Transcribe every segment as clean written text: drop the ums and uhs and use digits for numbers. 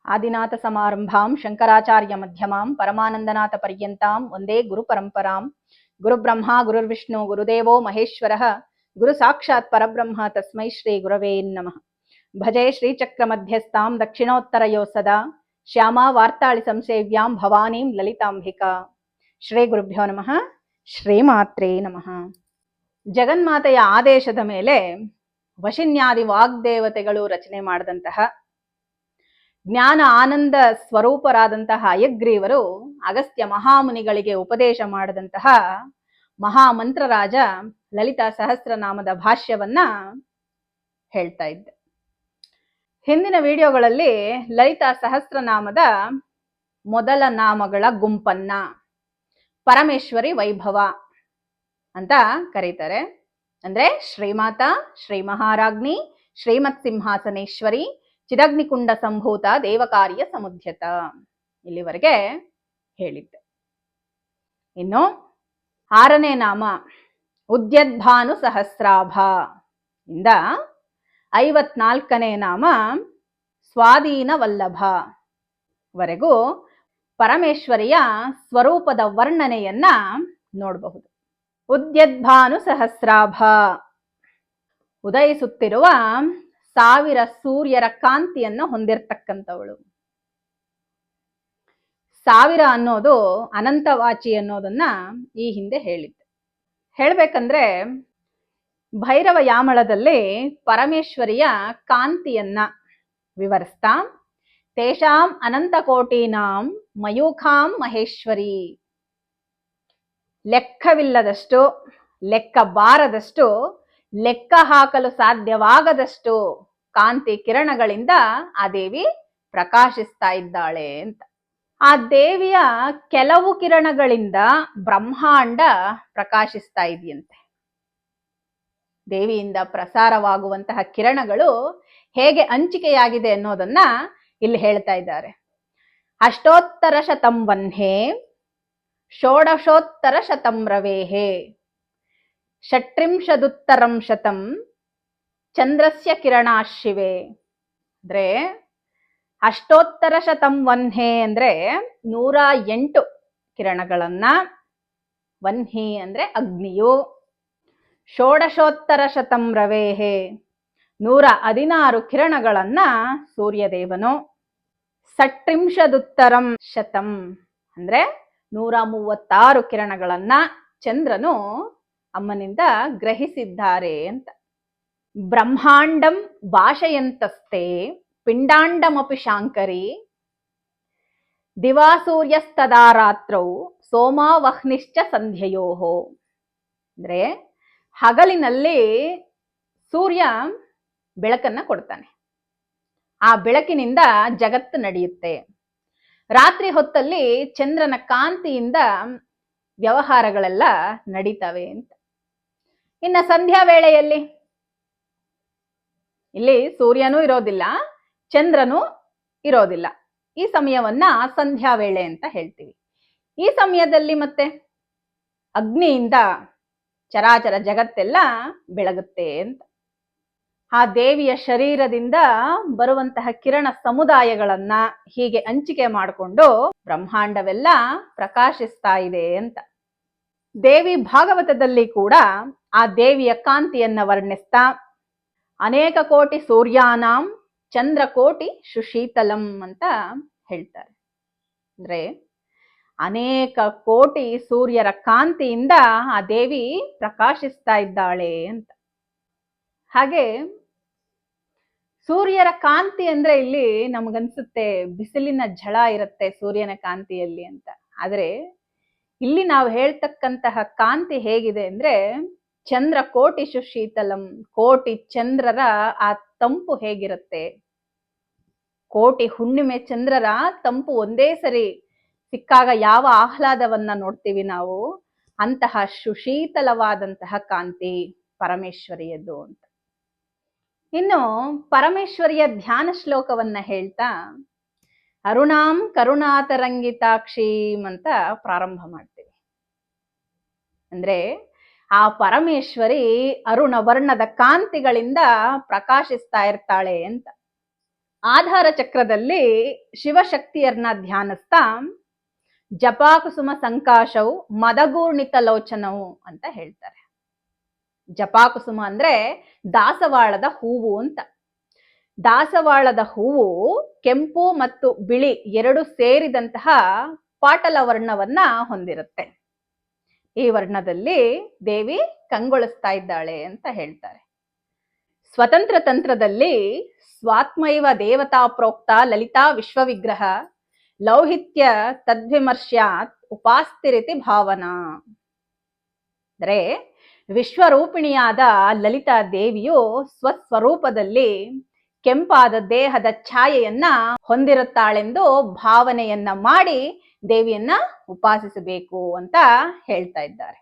ಆದಿನಾಥ ಸಮಾರಂಭಾಂ ಶಂಕರಾಚಾರ್ಯ ಮಧ್ಯಮಾಂ ಪರಮಾನಂದನಾಥ ಪರ್ಯಂತಾಂ ಒಂದೇ ಗುರು ಪರಂಪರಾಂ ಗುರುಬ್ರಹ್ಮ ಗುರುರ್ವಿಷ್ಣು ಗುರುದೇವೋ ಮಹೇಶ್ವರಃ ಗುರು ಸಾಕ್ಷಾತ್ ಪರಬ್ರಹ್ಮ ತಸ್ಮೈ ಶ್ರೀ ಗುರವೇ ನಮಃ. ಭಜೆ ಶ್ರೀಚಕ್ರ ಮಧ್ಯಸ್ಥಾಂ ದಕ್ಷಿಣೋತ್ತರಯೋ ಸದಾ ಶ್ಯಾಮಾ ವಾರ್ತಾಳಿ ಸಂಸೇವ್ಯಾಂ ಭವಾನೀಂ ಲಲಿತಾಂಬಿಕಾ. ಶ್ರೀ ಗುರುಭ್ಯೋ ನಮಃ. ಶ್ರೀಮಾತ್ರೇ ನಮಃ. ಜಗನ್ಮಾತೆಯ ಆದೇಶದ ಮೇಲೆ ವಶಿನ್ಯಾದಿ ವಾಗ್ದೇವತೆಗಳು ರಚನೆ ಮಾಡಿದಂತಹ ಜ್ಞಾನ ಆನಂದ ಸ್ವರೂಪರಾದಂತಹ ಹಯಗ್ರೀವರು ಅಗಸ್ತ್ಯ ಮಹಾಮುನಿಗಳಿಗೆ ಉಪದೇಶ ಮಾಡಿದಂತಹ ಮಹಾಮಂತ್ರರಾಜ ಲಲಿತಾ ಸಹಸ್ರನಾಮದ ಭಾಷ್ಯವನ್ನ ಹೇಳ್ತಾ ಇದ್ದೆ. ಹಿಂದಿನ ವಿಡಿಯೋಗಳಲ್ಲಿ ಲಲಿತಾ ಸಹಸ್ರನಾಮದ ಮೊದಲ ನಾಮಗಳ ಗುಂಪನ್ನ ಪರಮೇಶ್ವರಿ ವೈಭವ ಅಂತ ಕರೀತಾರೆ. ಅಂದ್ರೆ ಶ್ರೀಮಾತ, ಶ್ರೀ ಮಹಾರಾಜ್ಞಿ, ಶ್ರೀಮತ್ ಸಿಂಹಾಸನೇಶ್ವರಿ, ಚಿದಗ್ನಿಕುಂಡ ಸಂಭೂತ, ದೇವಕಾರ್ಯ ಸಮುದ್ಯತ, ಇಲ್ಲಿವರೆಗೆ ಹೇಳಿದ್ದೆ. ಇನ್ನು 6ನೇ ನಾಮ ಉದ್ಯದ್ಭಾನು ಸಹಸ್ರಾಭ ಇಂದ 54ನೇ ನಾಮ ಸ್ವಾಧೀನ ವಲ್ಲಭ ವರೆಗೂ ಪರಮೇಶ್ವರಿಯ ಸ್ವರೂಪದ ವರ್ಣನೆಯನ್ನ ನೋಡಬಹುದು. ಉದ್ಯದ್ಭಾನು ಸಹಸ್ರಾಭ, ಉದಯಿಸುತ್ತಿರುವ 1000 ಸೂರ್ಯರ ಕಾಂತಿಯನ್ನು ಹೊಂದಿರತಕ್ಕಂಥವಳು. 1000 ಅನ್ನೋದು ಅನಂತವಾಚಿ ಅನ್ನೋದನ್ನ ಈ ಹಿಂದೆ ಹೇಳಿದ್ದೆ. ಹೇಳ್ಬೇಕಂದ್ರೆ ಭೈರವ ಯಾಮಳದಲ್ಲಿ ಪರಮೇಶ್ವರಿಯ ಕಾಂತಿಯನ್ನ ವಿವರಿಸ್ತಾ ತೇಷಾಂ ಅನಂತಕೋಟೀನಾಂ ಮಯೂಖಾಂ ಮಹೇಶ್ವರಿ, ಲೆಕ್ಕವಿಲ್ಲದಷ್ಟು, ಲೆಕ್ಕ ಬಾರದಷ್ಟು, ಲೆಕ್ಕ ಹಾಕಲು ಸಾಧ್ಯವಾಗದಷ್ಟು ಕಾಂತಿ ಕಿರಣಗಳಿಂದ ಆ ದೇವಿ ಪ್ರಕಾಶಿಸ್ತಾ ಇದ್ದಾಳೆ ಅಂತ. ಆ ದೇವಿಯ ಕೆಲವು ಕಿರಣಗಳಿಂದ ಬ್ರಹ್ಮಾಂಡ ಪ್ರಕಾಶಿಸ್ತಾ ಇದೆಯಂತೆ. ದೇವಿಯಿಂದ ಪ್ರಸಾರವಾಗುವಂತಹ ಕಿರಣಗಳು ಹೇಗೆ ಹಂಚಿಕೆಯಾಗಿದೆ ಅನ್ನೋದನ್ನ ಇಲ್ಲಿ ಹೇಳ್ತಾ ಇದ್ದಾರೆ. ಅಷ್ಟೋತ್ತರ ಶತಂ ವನ್ಹೇ ಷೋಡಶೋತ್ತರ ಶತಂ ರವೇಹೇ ಷಟ್ರಿಂಶದುತ್ತರಂ ಶತಂ ಚಂದ್ರಸ್ಯ ಕಿರಣಾಶಿವೆ. ಅಂದ್ರೆ ಅಷ್ಟೋತ್ತರ ಶತಂ ವನ್ಹೇ ಅಂದ್ರೆ 108 ಕಿರಣಗಳನ್ನ, ವನ್ಹಿ ಅಂದ್ರೆ ಅಗ್ನಿಯು, ಷೋಡಶೋತ್ತರ ಶತಂ ರವೇಹೇ 116 ಕಿರಣಗಳನ್ನ ಸೂರ್ಯದೇವನು, ಷಟ್ರಿಂಶದುತ್ತರಂ ಶತಂ ಅಂದ್ರೆ 136 ಕಿರಣಗಳನ್ನ ಚಂದ್ರನು ಅಮ್ಮನಿಂದ ಗ್ರಹಿಸಿದ್ದಾರೆ ಅಂತ. ಬ್ರಹ್ಮಾಂಡಂ ಭಾಷಯಂತಸ್ತೆ ಪಿಂಡಾಂಡಮಪಿ ಶಾಂಕರಿ ದಿವಾಸೂರ್ಯಸ್ತದಾ ರಾತ್ರೌ ಸೋಮಾವಹ್ನಿಶ್ಚ ಸಂಧ್ಯಯೋಹೋ. ಅಂದ್ರೆ ಹಗಲಿನಲ್ಲಿ ಸೂರ್ಯ ಬೆಳಕನ್ನ ಕೊಡ್ತಾನೆ, ಆ ಬೆಳಕಿನಿಂದ ಜಗತ್ತು ನಡೆಯುತ್ತೆ. ರಾತ್ರಿ ಹೊತ್ತಲ್ಲಿ ಚಂದ್ರನ ಕಾಂತಿಯಿಂದ ವ್ಯವಹಾರಗಳೆಲ್ಲ ನಡೀತವೆ ಅಂತ. ಇನ್ನ ಸಂಧ್ಯಾ ವೇಳೆಯಲ್ಲಿ ಇಲ್ಲಿ ಸೂರ್ಯನೂ ಇರೋದಿಲ್ಲ, ಚಂದ್ರನೂ ಇರೋದಿಲ್ಲ. ಈ ಸಮಯವನ್ನ ಸಂಧ್ಯಾ ವೇಳೆ ಅಂತ ಹೇಳ್ತೀವಿ. ಈ ಸಮಯದಲ್ಲಿ ಮತ್ತೆ ಅಗ್ನಿಯಿಂದ ಚರಾಚರ ಜಗತ್ತೆಲ್ಲ ಬೆಳಗುತ್ತೆ ಅಂತ. ಆ ದೇವಿಯ ಶರೀರದಿಂದ ಬರುವಂತಹ ಕಿರಣ ಸಮುದಾಯಗಳನ್ನ ಹೀಗೆ ಹಂಚಿಕೆ ಮಾಡಿಕೊಂಡು ಬ್ರಹ್ಮಾಂಡವೆಲ್ಲ ಪ್ರಕಾಶಿಸ್ತಾ ಇದೆ ಅಂತ. ದೇವಿ ಭಾಗವತದಲ್ಲಿ ಕೂಡ ಆ ದೇವಿಯ ಕಾಂತಿಯನ್ನ ವರ್ಣಿಸ್ತಾ ಅನೇಕ ಕೋಟಿ ಸೂರ್ಯಾನಾಂ ಚಂದ್ರಕೋಟಿ ಸುಶೀತಲಂ ಅಂತ ಹೇಳ್ತಾರೆ. ಅಂದ್ರೆ ಅನೇಕ ಕೋಟಿ ಸೂರ್ಯರ ಕಾಂತಿಯಿಂದ ಆ ದೇವಿ ಪ್ರಕಾಶಿಸ್ತಾ ಇದ್ದಾಳೆ ಅಂತ. ಹಾಗೆ ಸೂರ್ಯರ ಕಾಂತಿ ಅಂದ್ರೆ ಇಲ್ಲಿ ನಮಗನ್ಸುತ್ತೆ ಬಿಸಿಲಿನ ಝಳ ಇರುತ್ತೆ ಸೂರ್ಯನ ಕಾಂತಿಯಲ್ಲಿ ಅಂತ. ಆದ್ರೆ ಇಲ್ಲಿ ನಾವು ಹೇಳ್ತಕ್ಕಂತಹ ಕಾಂತಿ ಹೇಗಿದೆ ಅಂದ್ರೆ ಚಂದ್ರ ಕೋಟಿ ಸುಶೀತಲಂ, ಕೋಟಿ ಚಂದ್ರರ ಆ ತಂಪು ಹೇಗಿರುತ್ತೆ, ಕೋಟಿ ಹುಣ್ಣಿಮೆ ಚಂದ್ರರ ತಂಪು ಒಂದೇ ಸರಿ ಸಿಕ್ಕಾಗ ಯಾವ ಆಹ್ಲಾದವನ್ನ ನೋಡ್ತೀವಿ ನಾವು, ಅಂತಹ ಸುಶೀತಲವಾದಂತಹ ಕಾಂತಿ ಪರಮೇಶ್ವರಿಯದ್ದು ಅಂತ. ಇನ್ನು ಪರಮೇಶ್ವರಿಯ ಧ್ಯಾನ ಶ್ಲೋಕವನ್ನ ಹೇಳ್ತಾ ಅರುಣಾಂ ಕರುಣಾತರಂಗಿತಾಕ್ಷೀಂ ಅಂತ ಪ್ರಾರಂಭ ಮಾಡ್ತೀವಿ. ಅಂದ್ರೆ ಆ ಪರಮೇಶ್ವರಿ ಅರುಣ ವರ್ಣದ ಕಾಂತಿಗಳಿಂದ ಪ್ರಕಾಶಿಸ್ತಾ ಇರ್ತಾಳೆ ಅಂತ. ಆಧಾರ ಚಕ್ರದಲ್ಲಿ ಶಿವಶಕ್ತಿಯರನ್ನ ಧ್ಯಾನಿಸ್ತಾ ಜಪಾಕುಸುಮ ಸಂಕಾಶವು ಮದಗೂರ್ಣಿತ ಲೋಚನವು ಅಂತ ಹೇಳ್ತಾರೆ. ಜಪಾಕುಸುಮ ಅಂದ್ರೆ ದಾಸವಾಳದ ಹೂವು ಅಂತ. ದಾಸವಾಳದ ಹೂವು ಕೆಂಪು ಮತ್ತು ಬಿಳಿ ಎರಡು ಸೇರಿದಂತಹ ಪಾಟಲ ವರ್ಣವನ್ನ ಹೊಂದಿರುತ್ತೆ. ಈ ವರ್ಣದಲ್ಲಿ ದೇವಿ ಕಂಗೊಳಿಸ್ತಾ ಇದ್ದಾಳೆ ಅಂತ ಹೇಳ್ತಾರೆ. ಸ್ವತಂತ್ರ ತಂತ್ರದಲ್ಲಿ ಸ್ವಾತ್ಮೈವ ದೇವತಾ ಪ್ರೋಕ್ತ ಲಲಿತಾ ವಿಶ್ವವಿಗ್ರಹ ಲೌಹಿತ್ಯ ತದ್ವಿಮರ್ಶ್ಯಾತ್ ಉಪಾಸ್ತಿರಿತಿ ಭಾವನಾ. ಅಂದರೆ ವಿಶ್ವರೂಪಿಣಿಯಾದ ಲಲಿತಾ ದೇವಿಯು ಸ್ವಸ್ವರೂಪದಲ್ಲಿ ಕೆಂಪಾದ ದೇಹದ ಛಾಯೆಯನ್ನ ಹೊಂದಿರುತ್ತಾಳೆಂದು ಭಾವನೆಯನ್ನ ಮಾಡಿ ದೇವಿಯನ್ನ ಉಪಾಸಿಸಬೇಕು ಅಂತ ಹೇಳ್ತಾ ಇದ್ದಾರೆ.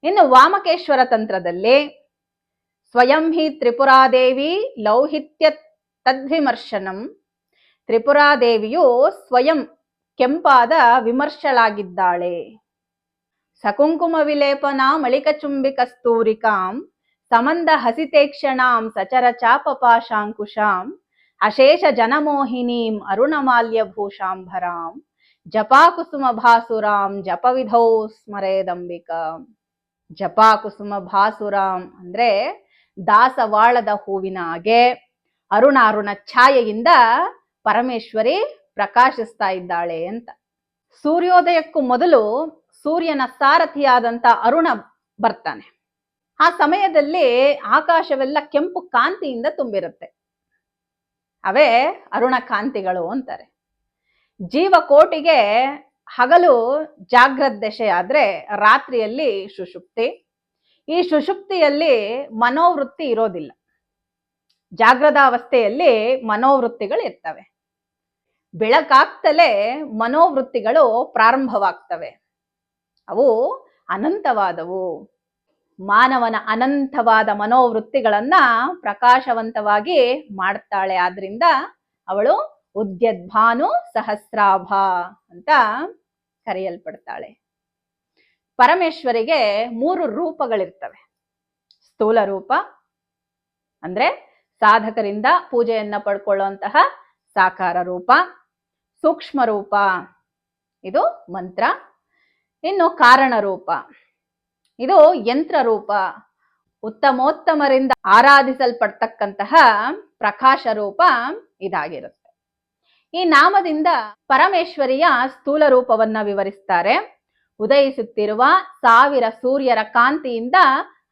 ಇನ್ನು ವಾಮಕೇಶ್ವರ ತಂತ್ರದಲ್ಲಿ ಸ್ವಯಂ ಹಿ ತ್ರಿಪುರಾದೇವಿ ಲೌಹಿತ್ಯ ತದ್ವಿಮರ್ಶನಂ. ತ್ರಿಪುರಾದೇವಿಯು ಸ್ವಯಂ ಕೆಂಪಾದ ವಿಮರ್ಶಳಾಗಿದ್ದಾಳೆ. ಸಕುಂಕುಮ ವಿಲೇಪನಾ ಮಳಿಕ ಚುಂಬಿ ಕಸ್ತೂರಿಕಾಂ ಸಮಂದ ಹಸಿತೇಕ್ಷಣಾಂ ಸಚರ ಚಾಪಪಾಶಾಂಕುಶಾಂ ಅಶೇಷ ಜನಮೋಹಿನೀಂ ಅರುಣಮಾಲ್ಯ ಭೂಷಾಂಭರಾಂ ಜಪಾಕುಸುಮ ಭಾಸುರಾಂ ಜಪವಿಧೌ ಸ್ಮರೇದಂಬಿಕಾ. ಜಪಾಕುಸುಮ ಭಾಸುರಾಂ ಅಂದ್ರೆ ದಾಸವಾಳದ ಹೂವಿನ ಹಾಗೆ ಅರುಣ ಛಾಯೆಯಿಂದ ಪರಮೇಶ್ವರಿ ಪ್ರಕಾಶಿಸ್ತಾ ಇದ್ದಾಳೆ ಅಂತ. ಸೂರ್ಯೋದಯಕ್ಕೂ ಮೊದಲು ಸೂರ್ಯನ ಸಾರಥಿಯಾದಂತ ಅರುಣ ಬರ್ತಾನೆ. ಆ ಸಮಯದಲ್ಲಿ ಆಕಾಶವೆಲ್ಲ ಕೆಂಪು ಕಾಂತಿಯಿಂದ ತುಂಬಿರುತ್ತೆ. ಅವೇ ಅರುಣ ಕಾಂತಿಗಳು ಅಂತಾರೆ. ಜೀವಕೋಟಿಗೆ ಹಗಲು ಜಾಗ್ರತ್ ದಶೆ ಆದ್ರೆ ರಾತ್ರಿಯಲ್ಲಿ ಸುಷುಪ್ತಿ. ಈ ಸುಷುಪ್ತಿಯಲ್ಲಿ ಮನೋವೃತ್ತಿ ಇರೋದಿಲ್ಲ. ಜಾಗ್ರದಾವಸ್ಥೆಯಲ್ಲಿ ಮನೋವೃತ್ತಿಗಳು ಇರ್ತವೆ. ಬೆಳಕಾಗ್ತಲೇ ಮನೋವೃತ್ತಿಗಳು ಪ್ರಾರಂಭವಾಗ್ತವೆ. ಅವು ಅನಂತವಾದವು. ಮಾನವನ ಅನಂತವಾದ ಮನೋವೃತ್ತಿಗಳನ್ನ ಪ್ರಕಾಶವಂತವಾಗಿ ಮಾಡ್ತಾಳೆ. ಆದ್ರಿಂದ ಅವಳು ಉದ್ಯದ್ಭಾನು ಸಹಸ್ರಾಭ ಅಂತ ಕರೆಯಲ್ಪಡ್ತಾಳೆ. ಪರಮೇಶ್ವರಿಗೆ 3 ರೂಪಗಳಿರ್ತವೆ. ಸ್ಥೂಲ ರೂಪ ಅಂದ್ರೆ ಸಾಧಕರಿಂದ ಪೂಜೆಯನ್ನ ಪಡ್ಕೊಳ್ಳುವಂತಹ ಸಾಕಾರ ರೂಪ. ಸೂಕ್ಷ್ಮ ರೂಪ ಇದು ಮಂತ್ರ. ಇನ್ನು ಕಾರಣ ರೂಪ ಇದು ಯಂತ್ರ ರೂಪ. ಉತ್ತಮೋತ್ತಮರಿಂದ ಆರಾಧಿಸಲ್ಪಡ್ತಕ್ಕಂತಹ ಪ್ರಕಾಶ ರೂಪ ಇದಾಗಿರುತ್ತೆ. ಈ ನಾಮದಿಂದ ಪರಮೇಶ್ವರಿಯ ಸ್ಥೂಲ ರೂಪವನ್ನ ವಿವರಿಸ್ತಾರೆ. ಉದಯಿಸುತ್ತಿರುವ 1000 ಸೂರ್ಯರ ಕಾಂತಿಯಿಂದ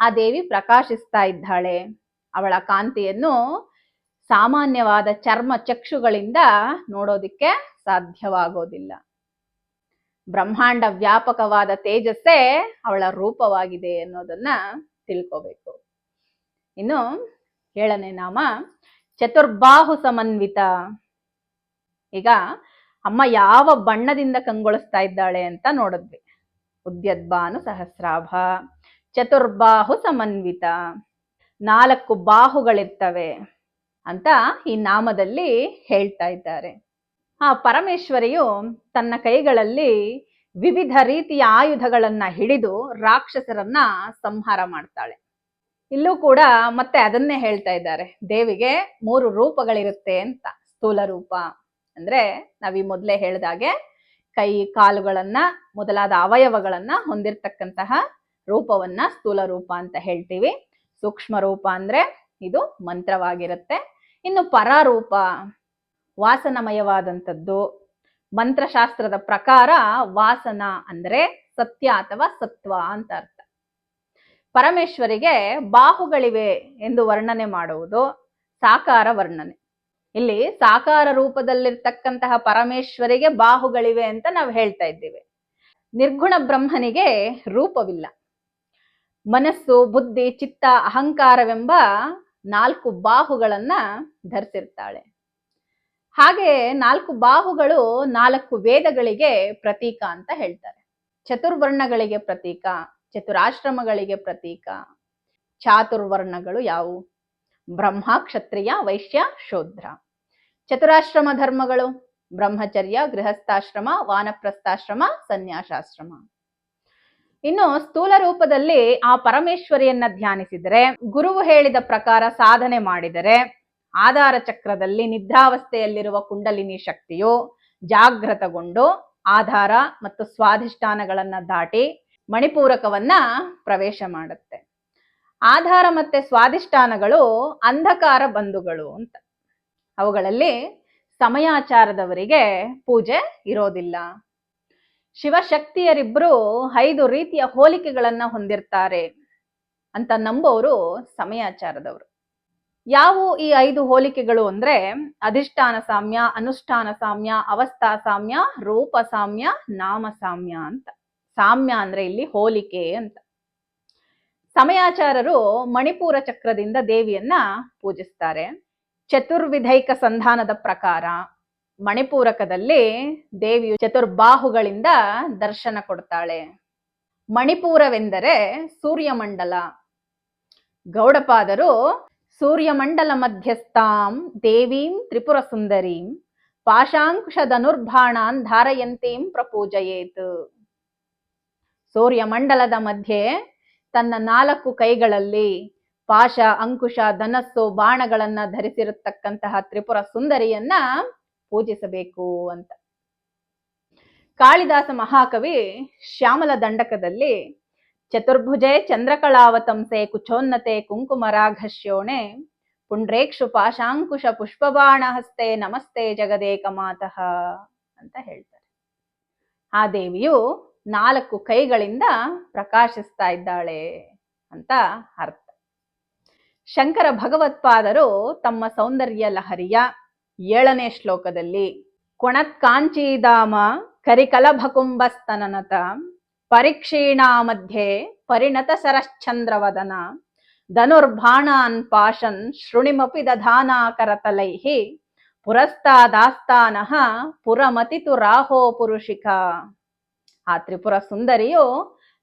ಆ ದೇವಿ ಪ್ರಕಾಶಿಸ್ತಾ ಇದ್ದಾಳೆ. ಅವಳ ಕಾಂತಿಯನ್ನು ಸಾಮಾನ್ಯವಾದ ಚರ್ಮ ಚಕ್ಷುಗಳಿಂದ ನೋಡೋದಿಕ್ಕೆ ಸಾಧ್ಯವಾಗೋದಿಲ್ಲ. ಬ್ರಹ್ಮಾಂಡ ವ್ಯಾಪಕವಾದ ತೇಜಸ್ಸೇ ಅವಳ ರೂಪವಾಗಿದೆ ಅನ್ನೋದನ್ನ ತಿಳ್ಕೋಬೇಕು. ಇನ್ನು 7ನೇ ನಾಮ ಚತುರ್ಬಾಹು ಸಮನ್ವಿತ. ಈಗ ಅಮ್ಮ ಯಾವ ಬಣ್ಣದಿಂದ ಕಂಗೊಳಿಸ್ತಾ ಇದ್ದಾಳೆ ಅಂತ ನೋಡಿದ್ವಿ. ಉದ್ಯದ್ಭಾನು ಸಹಸ್ರಾಭ, ಚತುರ್ಬಾಹು ಸಮನ್ವಿತ, 4 ಬಾಹುಗಳಿರ್ತವೆ ಅಂತ ಈ ನಾಮದಲ್ಲಿ ಹೇಳ್ತಾ ಇದ್ದಾರೆ. ಆ ಪರಮೇಶ್ವರಿಯು ತನ್ನ ಕೈಗಳಲ್ಲಿ ವಿವಿಧ ರೀತಿಯ ಆಯುಧಗಳನ್ನ ಹಿಡಿದು ರಾಕ್ಷಸರನ್ನ ಸಂಹಾರ ಮಾಡ್ತಾಳೆ. ಇಲ್ಲೂ ಕೂಡ ಮತ್ತೆ ಅದನ್ನೇ ಹೇಳ್ತಾ ಇದ್ದಾರೆ. ದೇವಿಗೆ 3 ರೂಪಗಳಿರುತ್ತೆ ಅಂತ. ಸ್ಥೂಲ ರೂಪ ಅಂದ್ರೆ ನಾವೀ ಮೊದಲೇ ಹೇಳಿದಾಗೆ ಕೈ ಕಾಲುಗಳನ್ನ ಮೊದಲಾದ ಅವಯವಗಳನ್ನ ಹೊಂದಿರತಕ್ಕಂತಹ ರೂಪವನ್ನ ಸ್ಥೂಲ ರೂಪ ಅಂತ ಹೇಳ್ತೀವಿ. ಸೂಕ್ಷ್ಮ ರೂಪ ಅಂದ್ರೆ ಇದು ಮಂತ್ರವಾಗಿರುತ್ತೆ. ಇನ್ನು ಪರಾರೂಪ ವಾಸನಮಯವಾದಂಥದ್ದು. ಮಂತ್ರಶಾಸ್ತ್ರದ ಪ್ರಕಾರ ವಾಸನ ಅಂದ್ರೆ ಸತ್ಯ ಅಥವಾ ಸತ್ವ ಅಂತ ಅರ್ಥ. ಪರಮೇಶ್ವರಿಗೆ ಬಾಹುಗಳಿವೆ ಎಂದು ವರ್ಣನೆ ಮಾಡುವುದು ಸಾಕಾರ ವರ್ಣನೆ. ಇಲ್ಲಿ ಸಾಕಾರ ರೂಪದಲ್ಲಿರ್ತಕ್ಕಂತಹ ಪರಮೇಶ್ವರಿಗೆ ಬಾಹುಗಳಿವೆ ಅಂತ ನಾವು ಹೇಳ್ತಾ ಇದ್ದೀವಿ. ನಿರ್ಗುಣ ಬ್ರಹ್ಮನಿಗೆ ರೂಪವಿಲ್ಲ. ಮನಸ್ಸು, ಬುದ್ಧಿ, ಚಿತ್ತ, ಅಹಂಕಾರವೆಂಬ 4 ಬಾಹುಗಳನ್ನ ಧರಿಸಿರ್ತಾಳೆ. ಹಾಗೆ 4 ಬಾಹುಗಳು 4 ವೇದಗಳಿಗೆ ಪ್ರತೀಕ ಅಂತ ಹೇಳ್ತಾರೆ. ಚತುರ್ವರ್ಣಗಳಿಗೆ ಪ್ರತೀಕ, ಚತುರಾಶ್ರಮಗಳಿಗೆ ಪ್ರತೀಕ. ಚಾತುರ್ವರ್ಣಗಳು ಯಾವುವು? ಬ್ರಹ್ಮ, ಕ್ಷತ್ರಿಯ, ವೈಶ್ಯ, ಶೂದ್ರ. ಚತುರಾಶ್ರಮ ಧರ್ಮಗಳು ಬ್ರಹ್ಮಚರ್ಯ, ಗೃಹಸ್ಥಾಶ್ರಮ, ವಾನಪ್ರಸ್ಥಾಶ್ರಮ, ಸನ್ಯಾಸಾಶ್ರಮ. ಇನ್ನು ಸ್ಥೂಲ ರೂಪದಲ್ಲಿ ಆ ಪರಮೇಶ್ವರಿಯನ್ನ ಧ್ಯಾನಿಸಿದರೆ, ಗುರುವು ಹೇಳಿದ ಪ್ರಕಾರ ಸಾಧನೆ ಮಾಡಿದರೆ ಆಧಾರ ಚಕ್ರದಲ್ಲಿ ನಿದ್ರಾವಸ್ಥೆಯಲ್ಲಿರುವ ಕುಂಡಲಿನಿ ಶಕ್ತಿಯು ಜಾಗೃತಗೊಂಡು ಆಧಾರ ಮತ್ತು ಸ್ವಾಧಿಷ್ಠಾನಗಳನ್ನ ದಾಟಿ ಮಣಿಪೂರಕವನ್ನ ಪ್ರವೇಶ ಮಾಡುತ್ತೆ. ಆಧಾರ ಮತ್ತೆ ಸ್ವಾಧಿಷ್ಠಾನಗಳು ಅಂಧಕಾರ ಬಂಧುಗಳು ಅಂತ. ಅವುಗಳಲ್ಲಿ ಸಮಯಾಚಾರದವರಿಗೆ ಪೂಜೆ ಇರೋದಿಲ್ಲ. ಶಿವಶಕ್ತಿಯರಿಬ್ರು 5 ರೀತಿಯ ಹೋಲಿಕೆಗಳನ್ನ ಹೊಂದಿರ್ತಾರೆ ಅಂತ ನಂಬೋರು ಸಮಯಾಚಾರದವರು. ಯಾವುವು ಈ 5 ಹೋಲಿಕೆಗಳು ಅಂದ್ರೆ ಅಧಿಷ್ಠಾನ ಸಾಮ್ಯ, ಅನುಷ್ಠಾನ ಸಾಮ್ಯ, ಅವಸ್ಥಾ ಸಾಮ್ಯ, ರೂಪ ಸಾಮ್ಯ, ನಾಮ ಸಾಮ್ಯ ಅಂತ. ಸಾಮ್ಯ ಅಂದ್ರೆ ಇಲ್ಲಿ ಹೋಲಿಕೆ ಅಂತ. ಸಮಯಾಚಾರರು ಮಣಿಪೂರ ಚಕ್ರದಿಂದ ದೇವಿಯನ್ನ ಪೂಜಿಸ್ತಾರೆ. ಚತುರ್ವಿಧೈಕ ಸಂಧಾನದ ಪ್ರಕಾರ ಮಣಿಪೂರಕದಲ್ಲಿ ದೇವಿಯು ಚತುರ್ಬಾಹುಗಳಿಂದ ದರ್ಶನ ಕೊಡ್ತಾಳೆ. ಮಣಿಪೂರವೆಂದರೆ ಸೂರ್ಯಮಂಡಲ. ಗೌಡಪಾದರು ಸೂರ್ಯಮಂಡಲ ಮಧ್ಯಸ್ಥಾಂ ದೇವೀಂ ತ್ರಿಪುರ ಸುಂದರೀಂ ಪಾಶಾಂಕುಶ ಧನುರ್ಬಾಣಾನ್ ಧಾರಯಂತೀಂ ಪ್ರಪೂಜಯೇತ್. ಸೂರ್ಯಮಂಡಲದ ಮಧ್ಯೆ ತನ್ನ 4 ಕೈಗಳಲ್ಲಿ ಪಾಶ, ಅಂಕುಶ, ಧನಸ್ಸು, ಬಾಣಗಳನ್ನ ಧರಿಸಿರತಕ್ಕಂತಹ ತ್ರಿಪುರ ಸುಂದರಿಯನ್ನ ಪೂಜಿಸಬೇಕು ಅಂತ. ಕಾಳಿದಾಸ ಮಹಾಕವಿ ಶ್ಯಾಮಲ ದಂಡಕದಲ್ಲಿ ಚತುರ್ಭುಜೆ ಚಂದ್ರಕಳಾವತಂಸೆ ಕುಚೋನ್ನತೆ ಕುಂಕುಮರಾಘಶ್ಯೋಣೆ ಪುಂಡ್ರೇಕ್ಷು ಪಾಶಾಂಕುಶ ಪುಷ್ಪಬಾಣ ಹಸ್ತೆ ನಮಸ್ತೆ ಜಗದೇಕ ಮಾತಃ ಅಂತ ಹೇಳ್ತಾರೆ. ಆ ದೇವಿಯು 4 ಕೈಗಳಿಂದ ಪ್ರಕಾಶಿಸ್ತಾ ಇದ್ದಾಳೆ ಅಂತ ಅರ್ಥ. ಶಂಕರ ಭಗವತ್ಪಾದರು ತಮ್ಮ ಸೌಂದರ್ಯ ಲಹರಿಯ 7ನೇ ಶ್ಲೋಕದಲ್ಲಿ ಕೊಣತ್ಕಾಂಚೀಧಾಮ ಕರಿಕಲಭಕುಂಭಸ್ತನನತ ಪರಿಕ್ಷೀಣಾ ಮಧ್ಯೆ ಪರಿಣತ ಸರಶ್ಚಂದ್ರವದನ ಧನುರ್ಬಾಣಾನ್ ಪಾಶನ್ ಶೃಣಿಮಪಿ ದಧಾನಾ ಕರತಲೈಃ ಪುರಸ್ತಾದಾಸ್ತಾನಃ ಪುರಮತಿತು ರಾಹೋ ಪುರುಷಿಕ. ಆ ತ್ರಿಪುರ ಸುಂದರಿಯು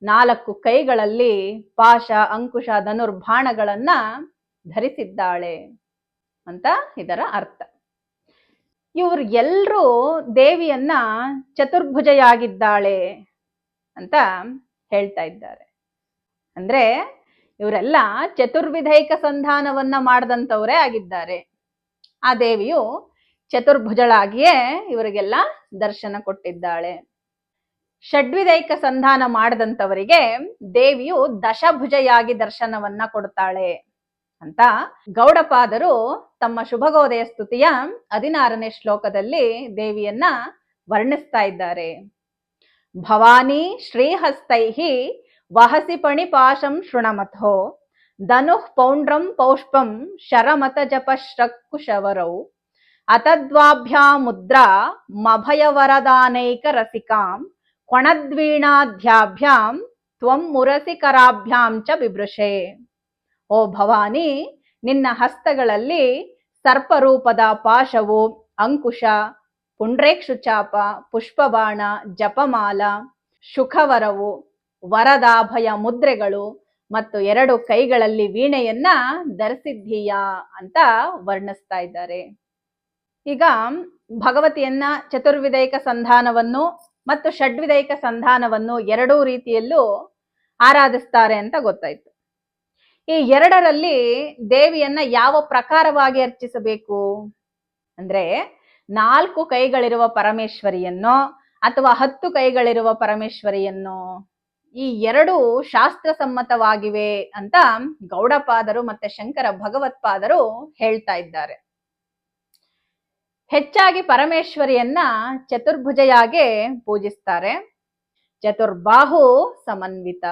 4 ಕೈಗಳಲ್ಲಿ ಪಾಶ, ಅಂಕುಶ, ಧನುರ್ಬಾಣಗಳನ್ನ ಧರಿಸಿದ್ದಾಳೆ ಅಂತ ಇದರ ಅರ್ಥ. ಇವರು ಎಲ್ಲರೂ ದೇವಿಯನ್ನ ಚತುರ್ಭುಜೆಯಾಗಿದ್ದಾಳೆ ಅಂತ ಹೇಳ್ತಾ ಇದ್ದಾರೆ. ಅಂದ್ರೆ ಇವರೆಲ್ಲ ಚತುರ್ವಿಧೈಕ ಸಂಧಾನವನ್ನ ಮಾಡದಂತವರೇ ಆಗಿದ್ದಾರೆ. ಆ ದೇವಿಯು ಚತುರ್ಭುಜಳಾಗಿಯೇ ಇವರಿಗೆಲ್ಲ ದರ್ಶನ ಕೊಟ್ಟಿದ್ದಾಳೆ. ಷಡ್ವಿಧೈಕ ಸಂಧಾನ ಮಾಡದಂತವರಿಗೆ ದೇವಿಯು ದಶಭುಜೆಯಾಗಿ ದರ್ಶನವನ್ನ ಕೊಡ್ತಾಳೆ ಅಂತ ಗೌಡಪಾದರು ತಮ್ಮ ಶುಭಗೋದಯ ಸ್ತುತಿಯ 16ನೇ ಶ್ಲೋಕದಲ್ಲಿ ದೇವಿಯನ್ನ ವರ್ಣಿಸ್ತಾ ಇದ್ದಾರೆ. ಭವಾನಿ ಶ್ರೀಹಸ್ತೈಃ ವಹಸಿ ಪಣಿಪಾಶಂ ಶೃಣಮಥೋ ಧನುಃ ಪೌಂಡ್ರಂ ಪೌಷ್ಪಂ ಶರಮತ ಜಪ ಶ್ರಕ್ಕುಶವರೌ ಅತದ್ವಾಭ್ಯಾಮುದ್ರಾ ಮಭಯವರದಾನೈಕ ರಸಿಕಾಂ ಕೊಣದ್ವೀಣಾಧ್ಯಾಭ್ಯಾಂ ತ್ವಂ ಮುರಸಿ ಕರಾಭ್ಯಾಂ ಚ ಬಿಭೃಷೆ. ಓ ಭವಾನಿ, ನಿನ್ನ ಹಸ್ತಗಳಲ್ಲಿ ಸರ್ಪರೂಪದ ಪಾಶವು, ಅಂಕುಶ, ಪುಂಡ್ರೇಕ್ಷು ಚಾಪ, ಪುಷ್ಪಬಾಣ, ಜಪಮಾಲ, ಶುಖವರವು, ವರದಾಭಯ ಮುದ್ರೆಗಳು ಮತ್ತು 2 ಕೈಗಳಲ್ಲಿ ವೀಣೆಯನ್ನ ಧರಿಸಿದ್ದೀಯಾ ಅಂತ ವರ್ಣಿಸ್ತಾ ಇದ್ದಾರೆ. ಈಗ ಭಗವತಿಯನ್ನ ಚತುರ್ವಿಧೈಕ ಸಂಧಾನವನ್ನು ಮತ್ತು ಷಡ್ವಿಧೈಕ ಸಂಧಾನವನ್ನು 2 ರೀತಿಯಲ್ಲೂ ಆರಾಧಿಸ್ತಾರೆ ಅಂತ ಗೊತ್ತಾಯ್ತು. ಈ 2ರಲ್ಲಿ ದೇವಿಯನ್ನ ಯಾವ ಪ್ರಕಾರವಾಗಿ ಅರ್ಚಿಸಬೇಕು ಅಂದ್ರೆ 4 ಕೈಗಳಿರುವ ಪರಮೇಶ್ವರಿಯನ್ನೋ ಅಥವಾ 10 ಕೈಗಳಿರುವ ಪರಮೇಶ್ವರಿಯನ್ನೋ, ಈ 2 ಶಾಸ್ತ್ರ ಸಮ್ಮತವಾಗಿವೆ ಅಂತ ಗೌಡಪಾದರು ಮತ್ತೆ ಶಂಕರ ಭಗವತ್ಪಾದರು ಹೇಳ್ತಾ ಇದ್ದಾರೆ. ಹೆಚ್ಚಾಗಿ ಪರಮೇಶ್ವರಿಯನ್ನ ಚತುರ್ಭುಜೆಯಾಗೆ ಪೂಜಿಸ್ತಾರೆ. ಚತುರ್ಬಾಹು ಸಮನ್ವಿತ